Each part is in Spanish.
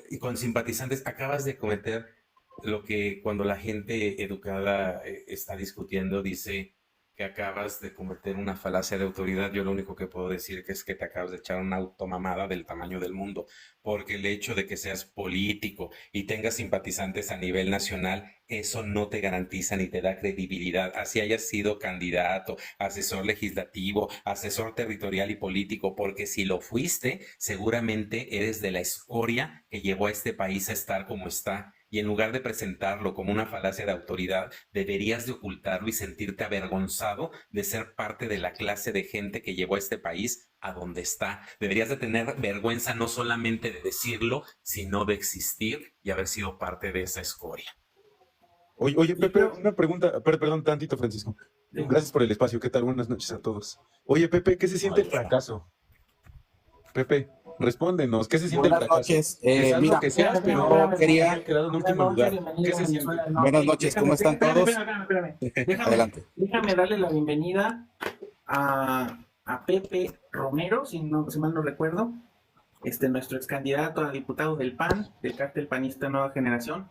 Y con simpatizantes acabas de cometer lo que cuando la gente educada está discutiendo dice que acabas de cometer una falacia de autoridad. Yo lo único que puedo decir que es que te acabas de echar una automamada del tamaño del mundo, porque el hecho de que seas político y tengas simpatizantes a nivel nacional, eso no te garantiza ni te da credibilidad. Así hayas sido candidato, asesor legislativo, asesor territorial y político, porque si lo fuiste, seguramente eres de la escoria que llevó a este país a estar como está. Y en lugar de presentarlo como una falacia de autoridad, deberías de ocultarlo y sentirte avergonzado de ser parte de la clase de gente que llevó a este país a donde está. Deberías de tener vergüenza no solamente de decirlo, sino de existir y haber sido parte de esa escoria. Oye, Y Pepe, pero, una pregunta, perdón tantito, Francisco. digo, Gracias por el espacio, ¿qué tal? Buenas noches a todos. Oye, Pepe, ¿qué se siente el fracaso? Pepe, respóndenos, ¿qué se siente el Buenas fracaso? noches. Quizás lo Mira, que seas, pero yo quería. haber quedado en último buenas noches, lugar. bienvenido ¿Qué a se siente? Venezuela del Buenas Norte. noches, ¿cómo están todos? Déjame, Adelante. déjame darle la bienvenida a Pepe Romero, si mal no recuerdo, nuestro ex candidato a diputado del PAN, del cártel panista Nueva Generación.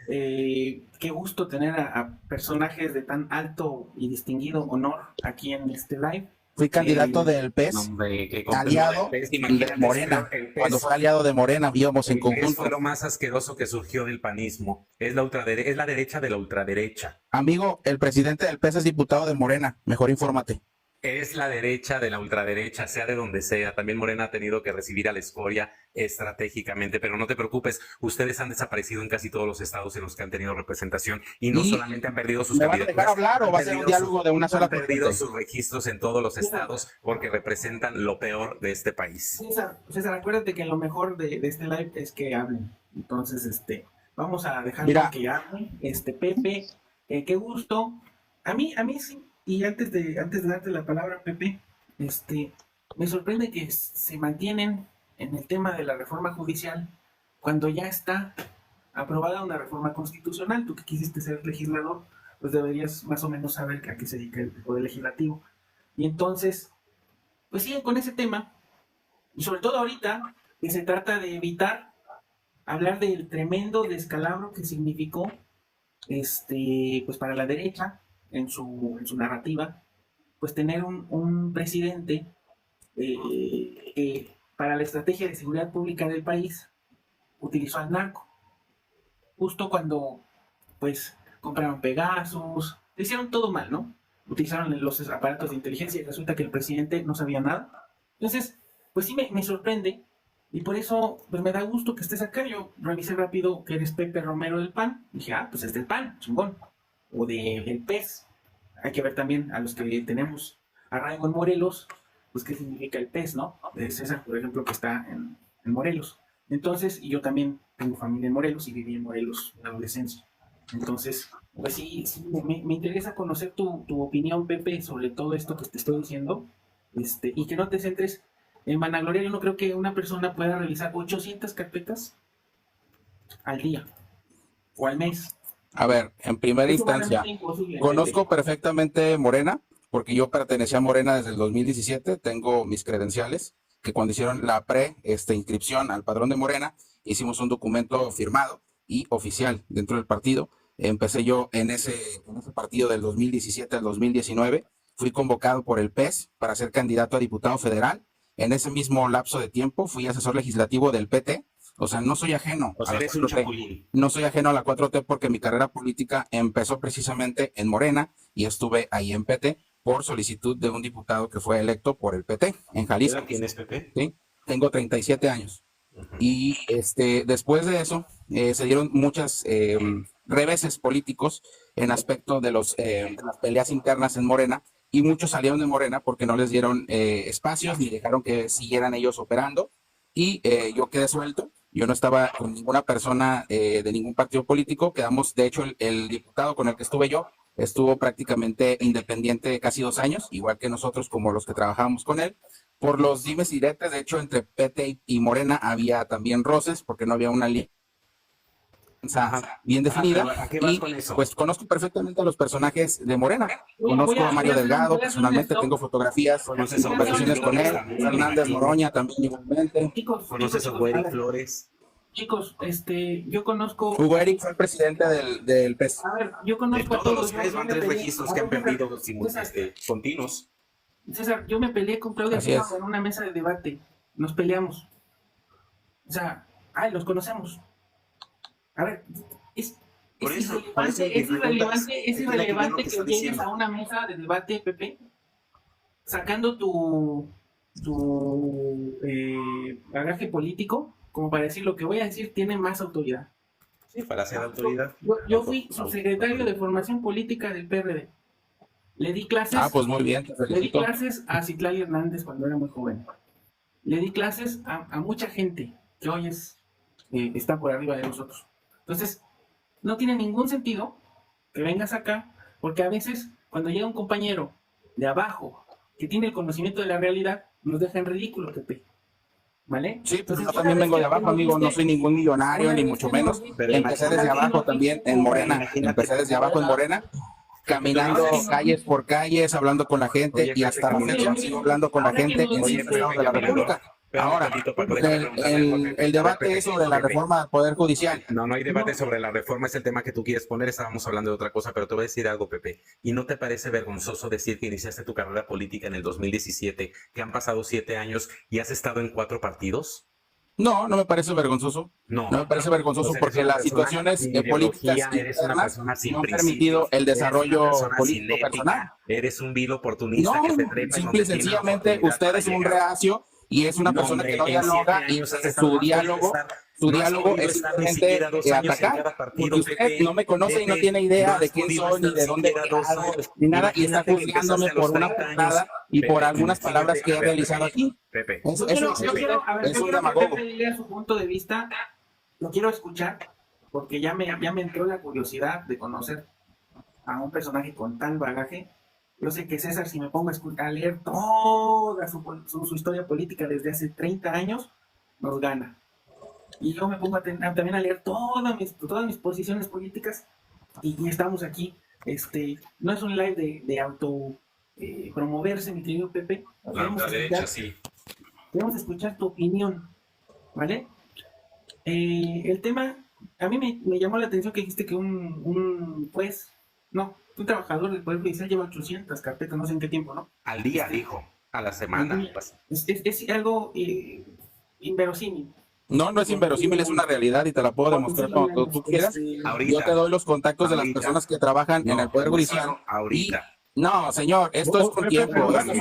Qué gusto tener a personajes de tan alto y distinguido honor aquí en este live. Fui candidato del No, PES, hombre, que aliado de Morena. Cuando fue aliado de Morena, íbamos en el PES conjunto. fue lo más asqueroso que surgió del panismo. Es es la derecha de la ultraderecha. Amigo, el presidente del PES es diputado de Morena. Mejor infórmate. Es la derecha de la ultraderecha, sea de donde sea. También Morena ha tenido que recibir a la escoria estratégicamente, pero no te preocupes, ustedes han desaparecido en casi todos los estados en los que han tenido representación y no solamente han perdido sus ¿Me van a dejar hablar o va a ser un diálogo de una sola han perdido corriente? sus registros en todos los estados porque representan lo peor de este país. César, acuérdate que lo mejor de este live es que hablen. Entonces, vamos a dejar Mira. que hablen. Pepe, qué gusto. A mí sí. Y antes de darte la palabra, Pepe, me sorprende que se mantienen en el tema de la reforma judicial cuando ya está aprobada una reforma constitucional. Tú que quisiste ser legislador, pues deberías más o menos saber a qué se dedica el Poder Legislativo. Y entonces, pues siguen con ese tema, y sobre todo ahorita que se trata de evitar hablar del tremendo descalabro que significó pues para la derecha en su narrativa, pues tener un presidente que para la estrategia de seguridad pública del país utilizó al narco. Justo cuando pues compraron Pegasus, hicieron todo mal, ¿no? Utilizaron los aparatos de inteligencia y resulta que el presidente no sabía nada. Entonces, pues sí me sorprende y por eso pues me da gusto que estés acá. Yo revisé rápido que eres Pepe Romero del PAN. Dije, pues es del PAN, chingón. O del PES. Hay que ver también a los que tenemos arraigo en Morelos, pues qué significa el PES, ¿no? De César, por ejemplo, que está en Morelos. Entonces, y yo también tengo familia en Morelos y viví en Morelos en la adolescencia. Entonces, pues sí me interesa conocer tu opinión, Pepe, sobre todo esto que te estoy diciendo, y que no te centres en vanagloriar. Yo no creo que una persona pueda realizar 800 carpetas al día o al mes. A ver, en primera instancia, conozco perfectamente Morena, porque yo pertenecía a Morena desde el 2017, tengo mis credenciales, que cuando hicieron la inscripción al padrón de Morena, hicimos un documento firmado y oficial dentro del partido. Empecé yo en ese partido del 2017 al 2019, fui convocado por el PES para ser candidato a diputado federal. En ese mismo lapso de tiempo fui asesor legislativo del PT. O sea, no soy ajeno O sea, a la eres un 4T. chapulín. No soy ajeno a la 4T porque mi carrera política empezó precisamente en Morena y estuve ahí en PT por solicitud de un diputado que fue electo por el PT en Jalisco. ¿Qué edad tienes, Pepe? ¿Sí? Tengo 37 años. Y después de eso se dieron muchas reveses políticos en aspecto de las peleas internas en Morena, y muchos salieron de Morena porque no les dieron espacios ni dejaron que siguieran ellos operando, y yo quedé suelto. Yo no estaba con ninguna persona de ningún partido político. Quedamos, de hecho, el diputado con el que estuve yo estuvo prácticamente independiente casi 2 años, igual que nosotros, como los que trabajábamos con él. Por los dimes y diretes, de hecho, entre PT y Morena había también roces, porque no había una línea bien definida. Ajá, ¿a qué vas Y con eso? pues conozco perfectamente a los personajes de Morena. Voy Conozco a a Mario hacer Delgado voy a hacer un personalmente, stop. tengo fotografías, ¿Conoces a conversaciones con él, Flores? Fernández Noroña también igualmente. Chicos, ¿Conoces a chicos, Güeri a ver, Flores? chicos, yo conozco, Hugo Eric fue el presidente del PES. a ver, yo De conozco a todos los todos. tres van me 3 peleé, registros a que ver, han perdido César, continuos. César, yo me peleé con Claudia Así Sheinbaum es. en una mesa de debate. Nos peleamos. O sea, ay, los conocemos. A ver, es, Por es eso mi pregunta es entiendo que bien lo irrelevante que que está llegues diciendo. a una mesa de debate, Pepe, sacando tu bagaje político, como para decir lo que voy a decir tiene más autoridad. Sí, falacia de autoridad. Yo fui subsecretario de formación política del PRD. Le di clases, Pues muy bien, te le di felicito. clases a Citlali Hernández cuando era muy joven. Le di clases a mucha gente que hoy está por arriba de nosotros. Entonces, no tiene ningún sentido que vengas acá, porque a veces cuando llega un compañero de abajo que tiene el conocimiento de la realidad, nos deja en ridículo, Pepe. ¿Vale? Sí, pues yo una también vez vengo de que abajo, nos amigo, no diste- soy ningún millonario, una ni vez mucho que nos menos. diste- Pero Empecé desde una vez abajo nos también diste- en Morena, Imagínate. empecé desde abajo en Morena, caminando calles por calles, hablando con la gente Oye, y hasta la Pepe, fecha sigo hablando con la ahora que gente nos en Oye, diste- distintos estados de la Pepe, República. espérame un Ahora, tantito para poder preguntarle algo a Pepe. el A ver, debate Pepe, es sobre la Pepe. reforma del Poder Judicial. No, no hay debate sobre la reforma, es el tema que tú quieres poner. Estábamos hablando de otra cosa, pero te voy a decir algo, Pepe. ¿Y no te parece vergonzoso decir que iniciaste tu carrera política en el 2017, que han pasado 7 años y has estado en 4 partidos? No, no me parece vergonzoso. No. No me parece vergonzoso O sea, porque eres una las persona situaciones sin políticas ideología, eres una internas persona sin no han principios, permitido el eres una desarrollo persona sin político personal. ética, eres un vil oportunista No, que se trepa en simple y donde tiene la sencillamente oportunidad usted para es un llegar. reacio y es una No, persona hombre, que no en dialoga 7 y años has estado, su no has podido diálogo, estar, su no has diálogo podido es estar ni simplemente siquiera 2 años en atacar, cada partido, porque usted Pepe. no me conoce y no Pepe, tiene idea no de has quién podido soy, ni estar de dónde siquiera 2 hago, años. ni nada, y está Imagínate que juzgándome empezaste a los por una 30 años. portada y por Pepe, algunas palabras que he a ver, realizado Pepe, aquí. Pepe, Yo quiero, Es a ver, un yo quiero que demagogo. Pepe diga su punto de vista. Lo quiero escuchar porque ya me entró la curiosidad de conocer a un personaje con tal bagaje. Yo sé que César, si me pongo a leer toda su historia política desde hace 30 años, nos gana. Y yo me pongo también a leer todas mis posiciones políticas y estamos aquí. No es un live de auto promoverse, mi querido Pepe. la derecha sí. Queremos escuchar tu opinión, ¿vale? El tema, a mí me llamó la atención que dijiste que un trabajador del Poder Judicial lleva 800 carpetas, no sé en qué tiempo, ¿no? Al día, dijo, a la semana. Es algo inverosímil. No, no es inverosímil, es una realidad y te la puedo demostrar cuando tú quieras. Ahorita. Yo te doy los contactos de las Ahorita. personas que trabajan en el Poder Judicial. Ahorita. No, señor, esto es con tiempo. Esto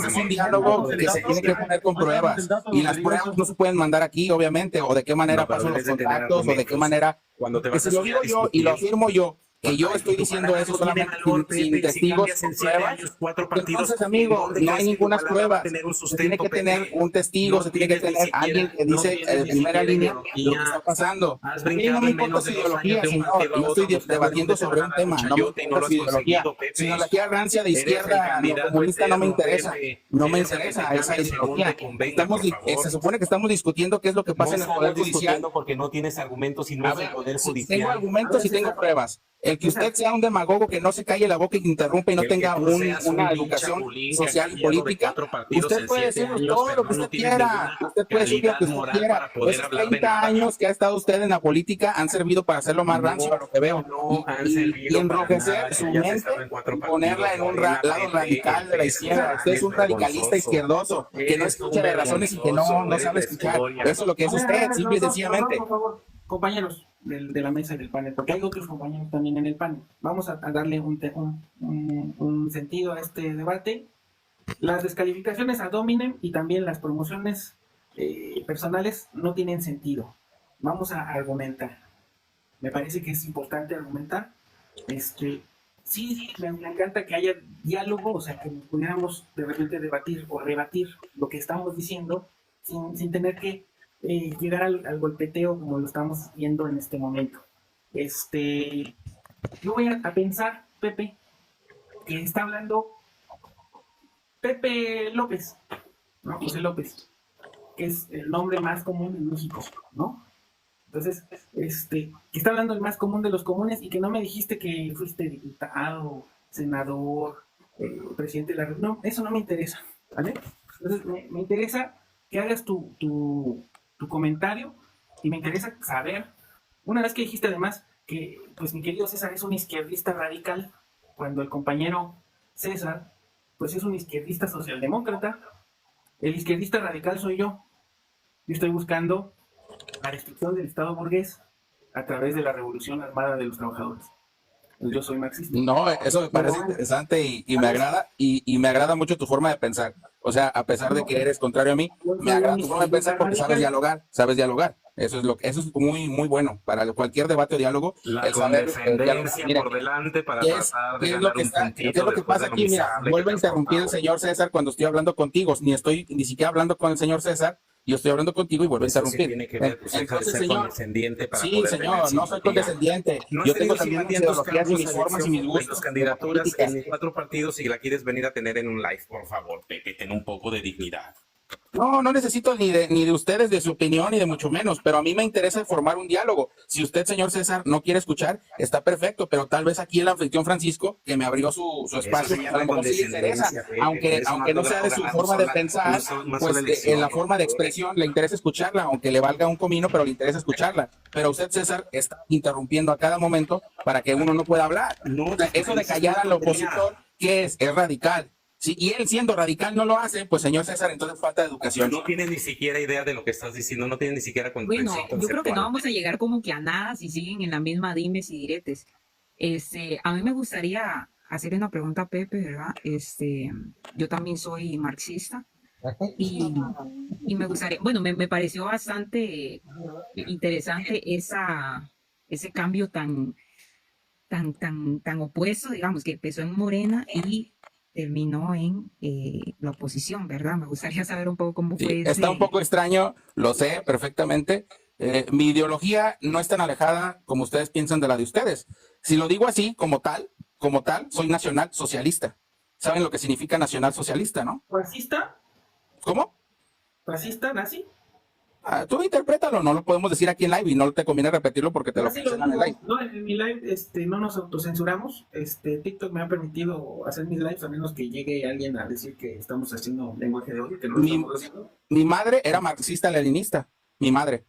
es un diálogo que se tiene que poner con pruebas. Y las pruebas no se pueden mandar aquí, obviamente, o de qué manera No, pero pasan los debes de tener contactos, o de qué argumentos. manera. Cuando te Que vas se a lo subir a digo yo y lo discutir, afirmo yo, que yo Ay, estoy tu diciendo palabra eso no tiene solamente valor, sin Pepe, si testigos, cambias en con 7 pruebas. años 4 partidos, Entonces, amigo, ¿dónde no hay crees que tu ninguna palabra va a prueba. tener un Se tiene sustento, que tener Pepe? un testigo, No se tiene que tienes ni tener alguien que siquiera- dice no tienes de ni primera siquiera línea lo que ideología. está pasando. Has A mí brincado no me en importa menos su de 2 ideología, años de un señor. partido a Yo estoy otro, pues, debatiendo te sobre van un a dar tema, no me chayote y no importa lo su has ideología. conseguido, Pepe. Su ideología rancia de Eres el izquierda, lo candidato comunista no me eterno, interesa. Pepe. No me Eres el que interesa te esa cambia según ideología. te convenga, por favor. Se supone que estamos discutiendo qué es lo que pasa en el Poder Judicial. discutiendo porque no tienes argumentos y no A es el ver, Poder si Judicial. tengo argumentos y tengo pruebas. El que usted sea un demagogo que no se calle la boca y que interrumpa y no El que tenga tú seas un una pinche educación chapulín que ha social y cambiado de política, 4 partidos usted en puede 7 decirnos años, todo pero lo que no usted tienes quiera. ninguna Usted puede decir lo que calidad usted moral quiera. para poder Esos hablar de 30 nada. años que ha estado usted en la política han servido para hacerlo más rancio a lo que veo. No han Y servido enrojecer para nada, su que hayas mente estado en 4 y ponerla en un partidos, lado Morena, radical de la PP, izquierda. Usted es un radicalista izquierdoso que no escucha de razones y que no sabe escuchar. Eso es lo que es usted, simple y sencillamente. Por favor, compañeros de la mesa y del panel, porque hay otros compañeros también en el panel. Vamos a darle un sentido a este debate. Las descalificaciones ad hominem y también las promociones personales no tienen sentido. Vamos a argumentar. Me parece que es importante argumentar. Sí, me encanta que haya diálogo, o sea, que pudiéramos de repente debatir o rebatir lo que estamos diciendo sin tener que llegar al golpeteo como lo estamos viendo en este momento. Yo voy a pensar, Pepe, que está hablando Pepe López, ¿no? José López, que es el nombre más común en México, ¿no? Entonces, que está hablando el más común de los comunes y que no me dijiste que fuiste diputado, senador, presidente de la República. No, eso no me interesa, ¿vale? Entonces, me interesa que hagas tu comentario y me interesa saber, una vez que dijiste además que, pues mi querido César es un izquierdista radical, cuando el compañero César, pues es un izquierdista socialdemócrata, el izquierdista radical soy yo. Yo estoy buscando la destrucción del Estado burgués a través de la revolución armada de los trabajadores. Yo soy marxista. No, eso me parece interesante y me agrada, y me agrada mucho tu forma de pensar. O sea, a pesar de que eres contrario a mí, me agrada tu forma de pensar porque sabes dialogar, sabes dialogar. Eso es muy, muy bueno para cualquier debate o diálogo. La El saber condescendencia Mira, por delante para ¿qué es, tratar qué de es lo ganar que un está, qué puntito es lo que después pasa de lo aquí? Mira, miserable que vuelve a te has interrumpir el portado. señor César cuando estoy hablando contigo. Ni siquiera hablando con el señor César, yo estoy hablando contigo y vuelve a Eso sí interrumpir. tiene que ver, pues deja de Entonces, ser señor, condescendiente para sí, poder tener señor, no soy simpatía. condescendiente. No has Yo tengo tenido también mis simpatía en tus ideologías y campos mis de formas y elección, mis en tus gustos candidaturas políticas. en 4 partidos y la quieres venir a tener en un live, por favor, Pepe, ten un poco de dignidad. No, no necesito ni de ustedes, de su opinión, ni de mucho menos, pero a mí me interesa formar un diálogo. Si usted, señor César, no quiere escuchar, está perfecto, pero tal vez aquí el anfitrión Francisco, que me abrió su Eso espacio, se a llama lo mejor sí le interesa, condescendencia, Pepe. Por aunque, eso no has aunque no sea logrado de su ganar forma de pensar, una pues sola en la elección. forma de expresión le interesa escucharla, aunque le valga un comino, pero le interesa escucharla. Pero usted, César, está interrumpiendo a cada momento para que uno no pueda hablar. No, O sea, pues eso porque de dices callar pura al opositor, tontería. ¿qué es? Es radical. Sí, y él siendo radical no lo hace, pues señor César, entonces falta de educación. No tienes ni siquiera idea de lo que estás diciendo, no tienes ni siquiera Bueno, comprensión yo creo que no conceptual. vamos a llegar como que a nada si siguen en la misma dimes y diretes. A mí me gustaría hacerle una pregunta a Pepe, ¿verdad? Yo también soy marxista y, y me gustaría, bueno, me pareció bastante interesante ese cambio tan opuesto, digamos, que empezó en Morena y terminó en la oposición, ¿verdad? Me gustaría saber un poco cómo Sí, fue está un ese. poco extraño, lo sé perfectamente. Mi ideología no es tan alejada como ustedes piensan de la de ustedes. Si lo digo así, como tal, soy nacional socialista. ¿Saben lo que significa nacional socialista, no? ¿Fascista? ¿Cómo? ¿Fascista? ¿Nazi? Ah, tú interprétalo, no lo podemos decir aquí en live y no te conviene repetirlo porque te No, lo así lo cancelan en live. digo. No, en mi live no nos autocensuramos. TikTok me ha permitido hacer mis lives a menos que llegue alguien a decir que estamos haciendo lenguaje de odio, que no lo Mi, estamos haciendo. mi madre era marxista-leninista, mi madre.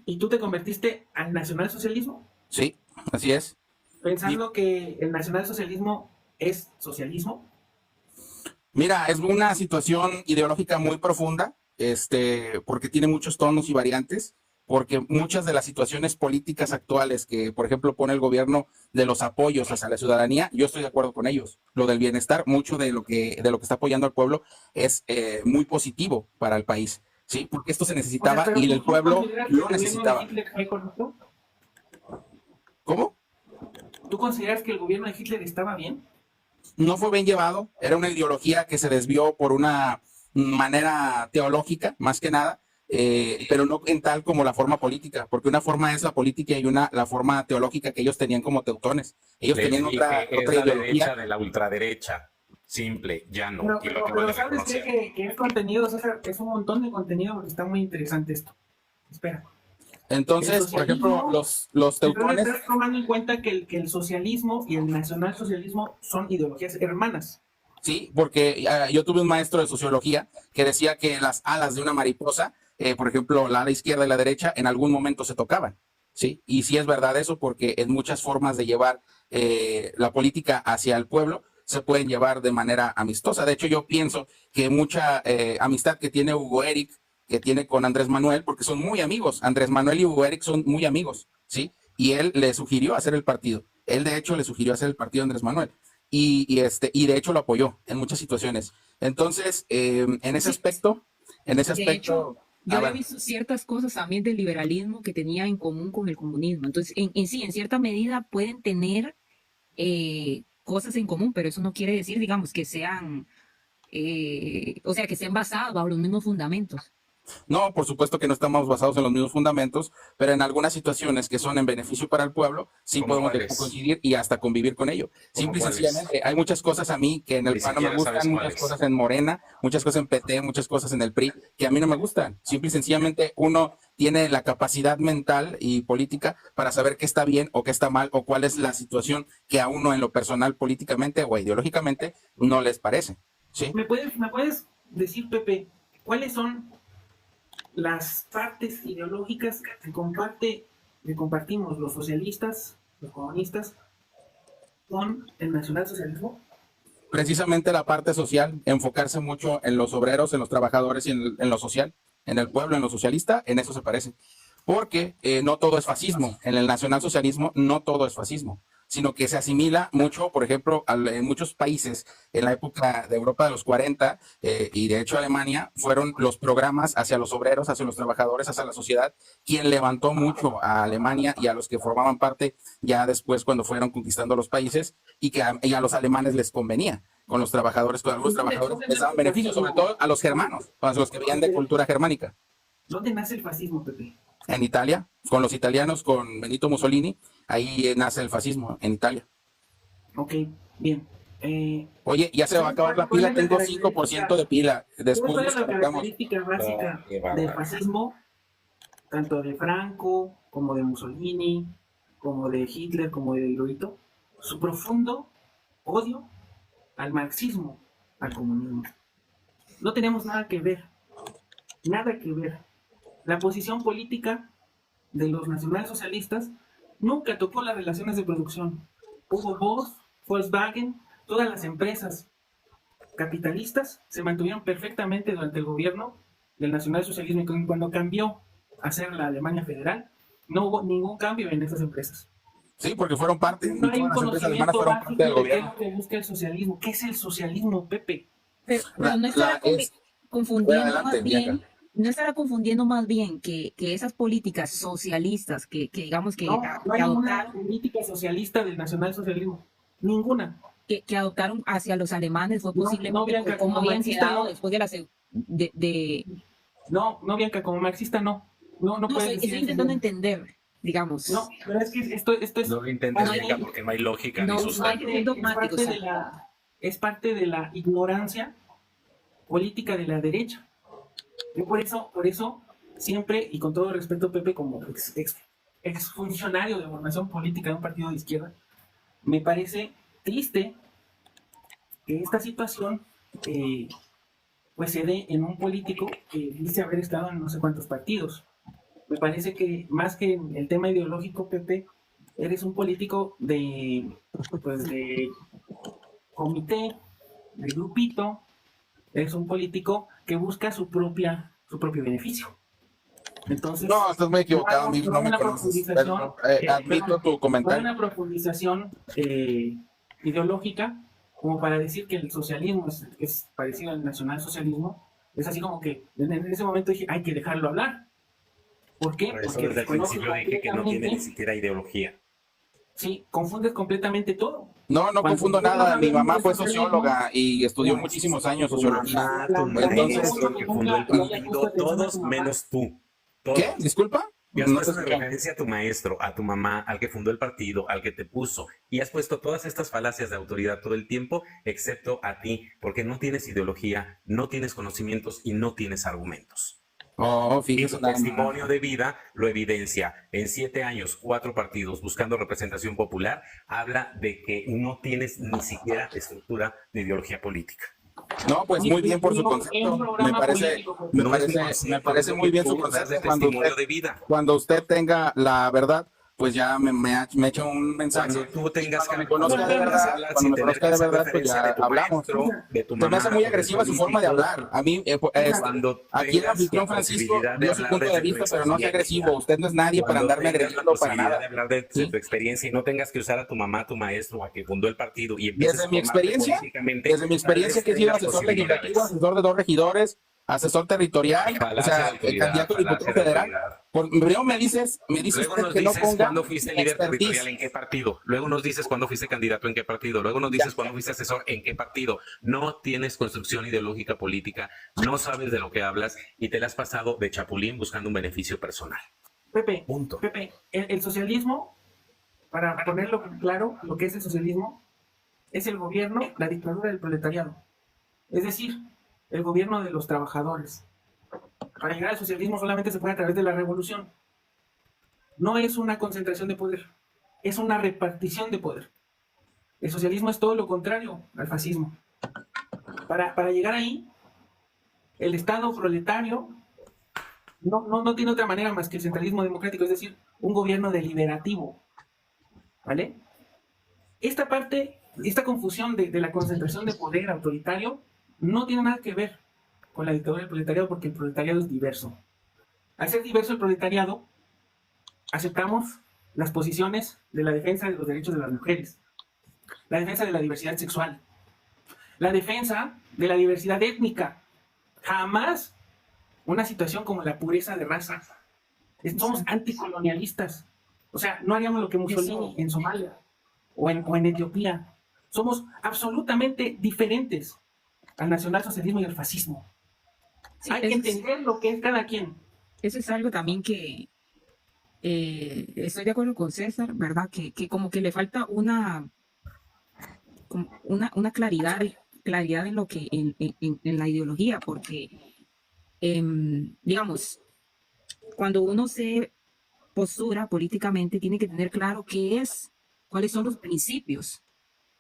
¿Y tú te convertiste al nacionalsocialismo? Sí, así es. Pensando que el nacionalsocialismo es socialismo. Mira, es una situación ideológica muy profunda, porque tiene muchos tonos y variantes, porque muchas de las situaciones políticas actuales que, por ejemplo, pone el gobierno de los apoyos hacia la ciudadanía, yo estoy de acuerdo con ellos. Lo del bienestar, mucho de lo que está apoyando al pueblo es muy positivo para el país, ¿sí? Porque esto se O sea, necesitaba pero y el ¿tú pueblo consideras que lo el gobierno de necesitaba. Hitler fue corrupto? ¿Cómo? ¿Tú consideras que el gobierno de Hitler estaba bien? No fue bien llevado, era una ideología que se desvió por una manera teológica, más que nada, pero no en tal como la forma política, porque una forma es la política y la forma teológica que ellos tenían como teutones. Ellos Les tenían dije, otra es la derecha ideología. de la ultraderecha. Simple, llano, y lo acabas Pero de ¿sabes qué? reconocer. Que es contenido, César, es un montón de contenido porque está muy interesante esto. Espera. El Entonces, por ejemplo, socialismo, los entonces teutones, estás tomando en cuenta que el socialismo y el nacionalsocialismo son ideologías hermanas. sí, porque yo tuve un maestro de sociología que decía que las alas de una mariposa, por ejemplo, la ala izquierda y la derecha, en algún momento se tocaban, ¿sí? Y sí es verdad eso, porque en muchas formas de llevar la política hacia el pueblo se pueden llevar de manera amistosa. De hecho, yo pienso que mucha amistad que tiene Hugo Eric, que tiene con Andrés Manuel, porque son muy amigos. Andrés Manuel y Hugo Eric son muy amigos, ¿sí? Y él le sugirió hacer el partido. Él, de hecho, le sugirió hacer el partido a Andrés Manuel. Y de hecho lo apoyó en muchas situaciones. Entonces, en ese Sí, aspecto, de hecho, yo a había ver, visto ciertas cosas también del liberalismo que tenía en común con el comunismo. Entonces, en sí, en cierta medida pueden tener cosas en común, pero eso no quiere decir, digamos, que sean, o sea, que estén basados bajo los mismos fundamentos. No, por supuesto que no estamos basados en los mismos fundamentos, pero en algunas situaciones que son en beneficio para el pueblo, sí ¿Cómo podemos cuáles? coincidir y hasta convivir con ello. ¿Cómo Simple y cuáles? sencillamente, hay muchas cosas a mí que en el Ni PAN no me siquiera sabes gustan, muchas cuáles. cosas en Morena, muchas cosas en PT, muchas cosas en el PRI que a mí no me gustan. Simple y sencillamente uno tiene la capacidad mental y política para saber qué está bien o qué está mal o cuál es la situación que a uno en lo personal, políticamente o ideológicamente no les parece. ¿Sí? me puedes decir, Pepe, cuáles son las partes ideológicas que compartimos los socialistas, los comunistas, con el nacionalsocialismo? Precisamente la parte social, enfocarse mucho en los obreros, en los trabajadores y en lo social, en el pueblo, en lo socialista, en eso se parece. Porque no todo es fascismo. En el nacionalsocialismo no todo es fascismo, sino que se asimila mucho, por ejemplo, en muchos países en la época de Europa de los 40 y de hecho Alemania, fueron los programas hacia los obreros, hacia los trabajadores, hacia la sociedad, quien levantó mucho a Alemania y a los que formaban parte ya después cuando fueron conquistando los países y a los alemanes les convenía. Con los trabajadores, con algunos trabajadores les daban beneficios, sobre todo a los germanos, a los que venían de cultura germánica. ¿Dónde nace el fascismo, Pepe? En Italia, con los italianos, con Benito Mussolini, ahí nace el fascismo, en Italia. Ok, bien. Oye, ya se va a acabar la pila, tengo 5% de pila. Después ¿Cuál nos es la conectamos. característica básica qué bárbaro. del fascismo, tanto de Franco, como de Mussolini, como de Hitler, como de Hirohito? Su profundo odio al marxismo, al comunismo. No tenemos nada que ver, nada que ver. La posición política de los nacionalsocialistas nunca tocó las relaciones de producción. Hugo Boss, Volkswagen, todas las empresas capitalistas se mantuvieron perfectamente durante el gobierno del nacionalsocialismo, y cuando cambió a ser la Alemania federal, no hubo ningún cambio en esas empresas. Sí, porque fueron parte, No hay un todas las empresas alemanas conocimiento fueron básico parte del de qué es gobierno. lo que busca el socialismo. ¿Qué es el socialismo, Pepe? Pero no estará confundiendo Adelante, más bien, Bianca. no estará confundiendo más bien que esas políticas socialistas que digamos No, no que hay una adoptaron, política socialista del nacionalsocialismo. Ninguna. que adoptaron hacia los alemanes fue No, posiblemente no, Bianca, como como habían marxista, quedado no. después de la de No, no, Bianca, como marxista no. No, no no, puedes estoy decir intentando eso. entender, digamos. No, pero es que esto es No lo intentes, No hay- Bianca, porque no hay lógica no, ni no hay sustento. que ser dogmático, parte sí. es parte de la ignorancia política de la derecha. Yo por eso siempre, y con todo respeto, Pepe, como ex funcionario de formación política de un partido de izquierda, me parece triste que esta situación pues se dé en un político que dice haber estado en no sé cuántos partidos. Me parece que más que en el tema ideológico, Pepe, eres un político de comité, de grupito, eres un político que busca su propio beneficio. Entonces, No, estás muy equivocado, amigo, no me una conoces. profundización, Pero, admito tu no hay comentario. una profundización ideológica como para decir que el socialismo es parecido al nacionalsocialismo. Es así como que en ese momento dije, hay que dejarlo hablar. ¿Por qué? Por eso Porque desde el desconoce principio dije que no tiene ni completamente. siquiera ideología. Sí, confundes completamente todo. No, no Cuando confundo tú no nada. Mi sabes mamá de fue socialismo, socióloga y estudió no, muchísimos años Tu sociología. mamá, tu Entonces, maestro, el que fundó el partido, todos menos tú. Todos. ¿Qué? ¿Disculpa? Y has No puesto te una escuché. referencia a tu maestro, a tu mamá, al que fundó el partido, al que te puso, y has puesto todas estas falacias de autoridad todo el tiempo, excepto a ti, porque no tienes ideología, no tienes conocimientos y no tienes argumentos. Oh, Y fíjese tu nada más. testimonio de vida lo evidencia. En 7 años, 4 partidos buscando representación popular, habla de que no tienes ni siquiera estructura de ideología política. No, pues muy bien por su En un concepto. programa Me parece, político, Pepe. me No es mi parece, concepto, me parece es lo muy que bien tú su das de concepto. testimonio de vida. Cuando usted tenga la verdad, pues ya me echa un mensaje. Cuando tú tengas Cuando me que conozca de verdad, hablar cuando sin me tener conozca de esa verdad, pues referencia ya de tu hablamos. maestro, de tu Se me mamá, hace muy de agresiva su forma de político. hablar. A mí, Cuando aquí el tengas anfitrión la Francisco posibilidad de dio su hablar punto de desde tu vista, pero no sea agresivo. experiencia, Usted no es nadie para cuando andarme tengas la agrediendo para posibilidad de nada. hablar de ¿Sí? tu experiencia y no tengas que usar a tu mamá, tu maestro, a que fundó el partido y empieces Desde a mi formarte experiencia, políticamente, desde mi tal experiencia vez que he sido tengas asesor posibilidades. legislativo, asesor de 2 regidores, asesor territorial, o Falacia de sea, autoridad, candidato a falacia diputado de federal. autoridad. Primero me dices Luego usted nos que no dices ponga cuándo fuiste líder expertise. territorial, en qué partido. Luego nos dices cuándo fuiste candidato, en qué partido. Luego nos dices cuándo fuiste asesor, en qué partido. No tienes construcción ideológica política, no sabes de lo que hablas y te la has pasado de chapulín buscando un beneficio personal. Pepe, Punto. Pepe, el socialismo, para ponerlo claro, lo que es el socialismo, es el gobierno, la dictadura del proletariado. Es decir, el gobierno de los trabajadores. Para llegar al socialismo solamente se puede a través de la revolución. No es una concentración de poder, es una repartición de poder. El socialismo es todo lo contrario al fascismo. Para llegar ahí, el Estado proletario no tiene otra manera más que el centralismo democrático, es decir, un gobierno deliberativo. ¿Vale? Esta parte, esta confusión de la concentración de poder autoritario no tiene nada que ver con la dictadura del proletariado, porque el proletariado es diverso. Al ser diverso el proletariado, aceptamos las posiciones de la defensa de los derechos de las mujeres, la defensa de la diversidad sexual, la defensa de la diversidad étnica. Jamás una situación como la pureza de raza. Somos anticolonialistas. O sea, no haríamos lo que Mussolini en Somalia o en Etiopía. Somos absolutamente diferentes al nacionalsocialismo y al fascismo. Sí, Hay que entender lo que es cada quien. eso es algo también que estoy de acuerdo con César, ¿verdad? Que como que le falta una claridad en lo que, en la ideología, porque, digamos, cuando uno se postura políticamente, tiene que tener claro cuáles son los principios,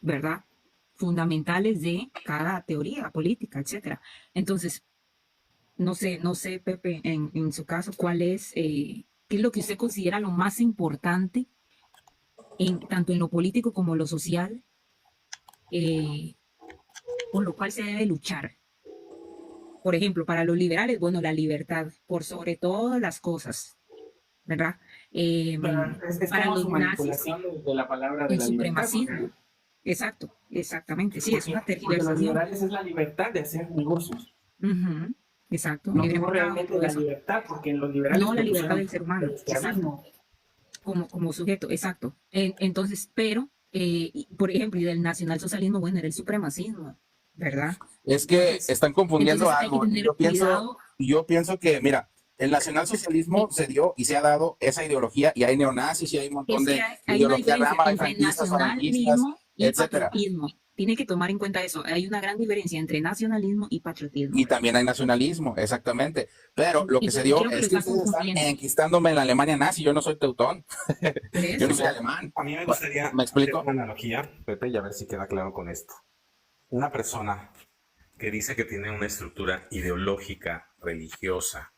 ¿verdad? Fundamentales de cada teoría política, etcétera. Entonces, no sé, Pepe, en su caso, qué es lo que usted considera lo más importante tanto en lo político como lo social, por lo cual se debe luchar. Por ejemplo, para los liberales, bueno, la libertad por sobre todas las cosas, ¿verdad? Es Para como los su nazis, manipulación de la palabra de el la libertad. supremacismo. Exacto, exactamente. Sí, es una Porque los tergiversación. liberales es la libertad de hacer negocios. Ujú, exacto, No libre digo mercado, realmente todo la eso. libertad, porque en los liberales No la libertad propusieron del ser humano, el esclavismo. como sujeto, exacto. Entonces, pero, por ejemplo, y del nacionalsocialismo, bueno, era el supremacismo, ¿verdad? Es que Entonces, están confundiendo entonces hay que algo. tener Yo cuidado. pienso que, mira, el nacionalsocialismo se dio y se ha dado esa ideología y hay neonazis y hay un montón Es que de hay una ideología diferencia rama, hay entre franquistas, falangistas, nacionalismo y etcétera. patriotismo. Tiene que tomar en cuenta eso. Hay una gran diferencia entre nacionalismo y patriotismo. Y también hay nacionalismo, exactamente. Pero lo que se dio Creo que lo es que está ustedes están confundiendo. enquistándome en la Alemania nazi. Yo no soy teutón, Por yo eso. no soy alemán. A mí me gustaría ¿Me explico? hacer una analogía, Pepe, y a ver si queda claro con esto. Una persona que dice que tiene una estructura ideológica, religiosa,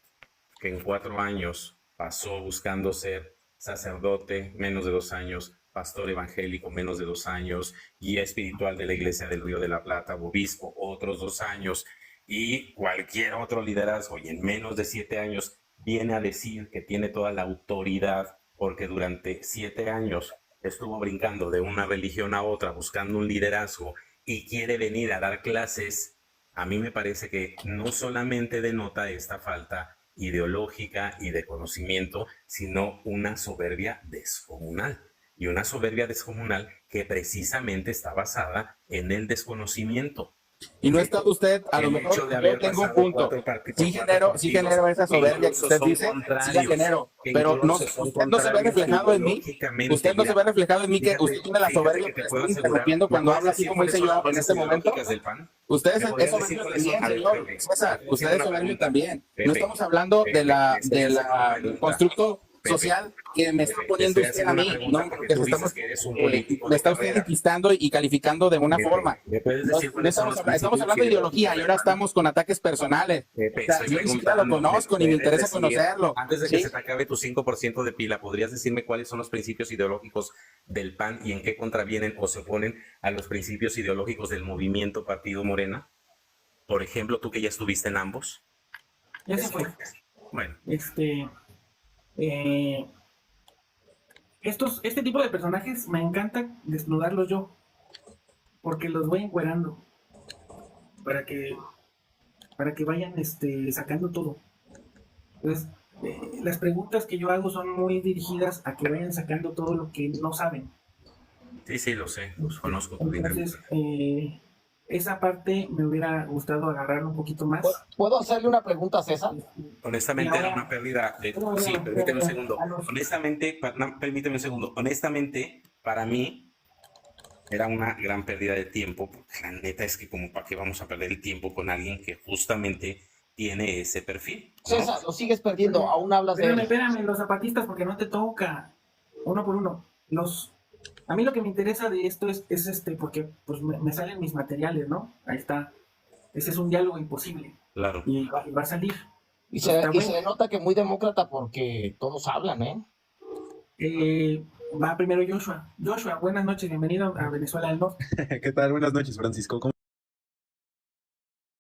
que en 4 años pasó buscando ser sacerdote, menos de 2 años, pastor evangélico, menos de 2 años, guía espiritual de la Iglesia del Río de la Plata, obispo, otros 2 años, y cualquier otro liderazgo, y en menos de 7 años viene a decir que tiene toda la autoridad, porque durante 7 años estuvo brincando de una religión a otra, buscando un liderazgo, y quiere venir a dar clases. A mí me parece que no solamente denota esta falta ideológica y de conocimiento, sino una soberbia descomunal. Y una soberbia descomunal que precisamente está basada en el desconocimiento. Y no está usted, a lo El mejor hecho de yo haber tengo un pasado punto. Sí cuatro genero partidos esa soberbia que incluso usted son dice, sí la contrarios, genero, que pero no, incluso son usted no se ve contrarios reflejado en mí. ideológicamente. Usted no se Mira, ve reflejado en mí que fíjate, usted tiene la fíjate soberbia que que te le puedo estoy asegurar. interrumpiendo ¿Me cuando puedes habla así decir como cuáles hice son yo las en bases este momento. ideológicas del PAN? Ustedes ¿Me podrías eso decir ven cuáles son? A ver, señor Pepe, César, te voy a hacer ustedes una soberbio pregunta. también. Pepe, No estamos hablando Pepe, de la te estoy haciendo una pregunta. constructo Pepe, social que me está Pepe, te poniendo estoy usted a haciendo una mí, pregunta ¿no? porque Que tú se dices estamos, que eres un político me de está usted carrera. enquistando y calificando de una Pepe, forma. ¿me puedes No, decir no cuáles son los estamos hablando de ideología y ahora estamos con ataques personales. Pepe, O sea, estoy yo ni siquiera lo preguntando, conozco ¿me ni me puedes interesa decir, conocerlo. antes de que ¿Sí? se te acabe tu 5% de pila, podrías decirme cuáles son los principios ideológicos del PAN y en qué contravienen o se oponen a los principios ideológicos del movimiento Partido Morena? Por ejemplo, tú que ya estuviste en ambos. Ya se fue. Bueno, Eh, este tipo de personajes me encanta desnudarlos yo, porque los voy encuerando para que para que vayan sacando todo. Entonces, las preguntas que yo hago son muy dirigidas a que vayan sacando todo lo que no saben. Sí, sí, lo sé, conozco tu Entonces, dinámica. esa parte me hubiera gustado agarrar un poquito más. ¿Puedo hacerle una pregunta a César? Honestamente era una pérdida de... Sí, permíteme un segundo. A los- Honestamente, no, permíteme un segundo. Honestamente, para mí era una gran pérdida de tiempo, porque la neta es que como para qué vamos a perder el tiempo con alguien que justamente tiene ese perfil, ¿no? César, lo sigues perdiendo, aún hablas de él. Espérame, los zapatistas, porque no te toca. Uno por uno. A mí lo que me interesa de esto es porque pues me salen mis materiales, ¿no? Ahí está. Ese es un diálogo imposible. Claro. Y va a salir. Y Está se bueno. nota que muy demócrata porque todos hablan, ¿eh? Va primero Joshua. Joshua, buenas noches, bienvenido a Venezuela del Norte. ¿Qué tal? Buenas noches, Francisco. ¿Cómo